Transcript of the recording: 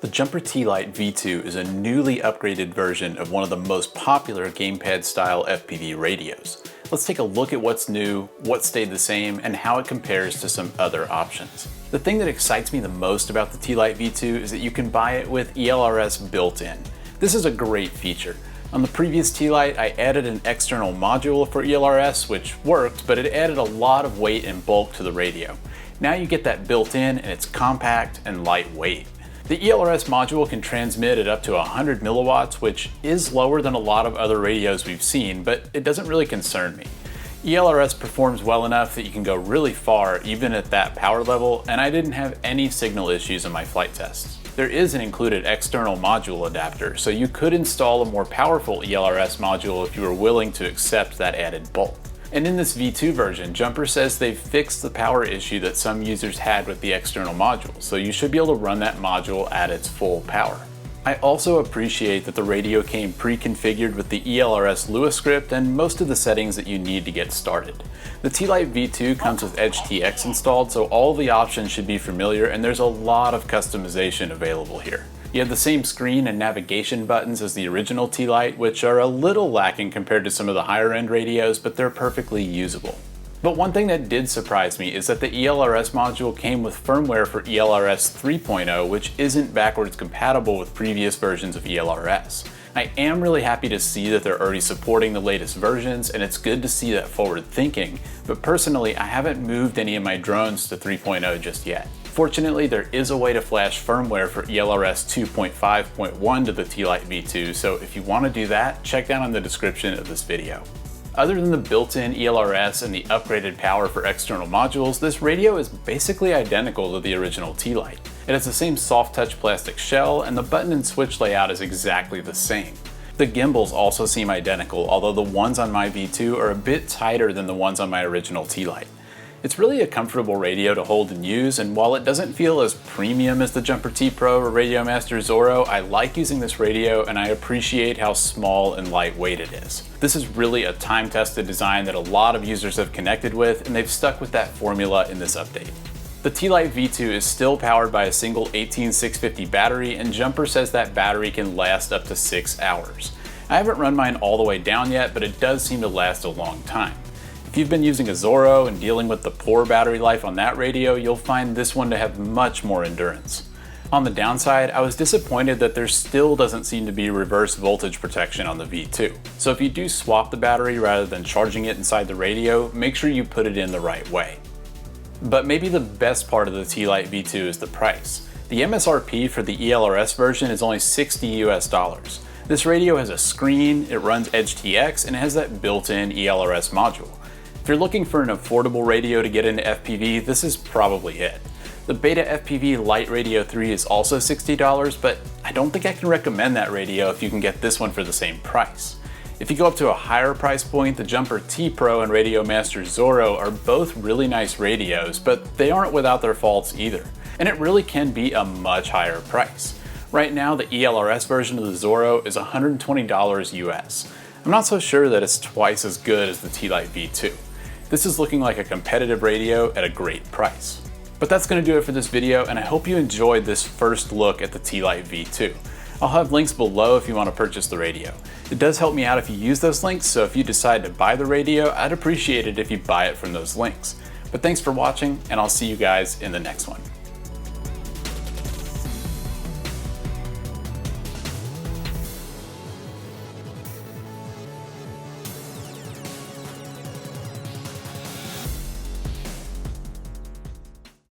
The Jumper T-Lite V2 is a newly upgraded version of one of the most popular gamepad-style FPV radios. Let's take a look at what's new, what stayed the same, and how it compares to some other options. The thing that excites me the most about the T-Lite V2 is that you can buy it with ELRS built in. This is a great feature. On the previous T-Lite, I added an external module for ELRS, which worked, but it added a lot of weight and bulk to the radio. Now you get that built in, and it's compact and lightweight. The ELRS module can transmit at up to 100 milliwatts, which is lower than a lot of other radios we've seen, but it doesn't really concern me. ELRS performs well enough that you can go really far even at that power level, and I didn't have any signal issues in my flight tests. There is an included external module adapter, so you could install a more powerful ELRS module if you were willing to accept that added bulk. And in this V2 version, Jumper says they've fixed the power issue that some users had with the external module, so you should be able to run that module at its full power. I also appreciate that the radio came pre-configured with the ELRS Lua script and most of the settings that you need to get started. The T-Lite V2 comes with Edge TX installed, so all the options should be familiar, and there's a lot of customization available here. You have the same screen and navigation buttons as the original T-Lite, which are a little lacking compared to some of the higher end radios, but they're perfectly usable. But one thing that did surprise me is that the ELRS module came with firmware for ELRS 3.0, which isn't backwards compatible with previous versions of ELRS. I am really happy to see that they're already supporting the latest versions, and it's good to see that forward thinking, but personally I haven't moved any of my drones to 3.0 just yet. Fortunately, there is a way to flash firmware for ELRS 2.5.1 to the T-Lite V2, so if you want to do that, check down in the description of this video. Other than the built-in ELRS and the upgraded power for external modules, this radio is basically identical to the original T-Lite. It has the same soft touch plastic shell, and the button and switch layout is exactly the same. The gimbals also seem identical, although the ones on my V2 are a bit tighter than the ones on my original T-Lite. It's really a comfortable radio to hold and use, and while it doesn't feel as premium as the Jumper T Pro or Radio Master Zorro, I like using this radio and I appreciate how small and lightweight it is. This is really a time-tested design that a lot of users have connected with, and they've stuck with that formula in this update. The T-Lite V2 is still powered by a single 18650 battery, and Jumper says that battery can last up to 6 hours. I haven't run mine all the way down yet, but it does seem to last a long time. If you've been using a Zorro and dealing with the poor battery life on that radio, you'll find this one to have much more endurance. On the downside, I was disappointed that there still doesn't seem to be reverse voltage protection on the V2. So if you do swap the battery rather than charging it inside the radio, make sure you put it in the right way. But maybe the best part of the T-Lite V2 is the price. The MSRP for the ELRS version is only $60 US. This radio has a screen, it runs Edge TX, and it has that built-in ELRS module. If you're looking for an affordable radio to get into FPV, this is probably it. The Beta FPV Lite Radio 3 is also $60, but I don't think I can recommend that radio if you can get this one for the same price. If you go up to a higher price point, the Jumper T Pro and Radio Master Zorro are both really nice radios, but they aren't without their faults either. And it really can be a much higher price. Right now, the ELRS version of the Zorro is $120 US. I'm not so sure that it's twice as good as the T-Lite V2. This is looking like a competitive radio at a great price. But that's going to do it for this video, and I hope you enjoyed this first look at the T-Lite V2. I'll have links below if you want to purchase the radio. It does help me out if you use those links, so if you decide to buy the radio, I'd appreciate it if you buy it from those links. But thanks for watching, and I'll see you guys in the next one.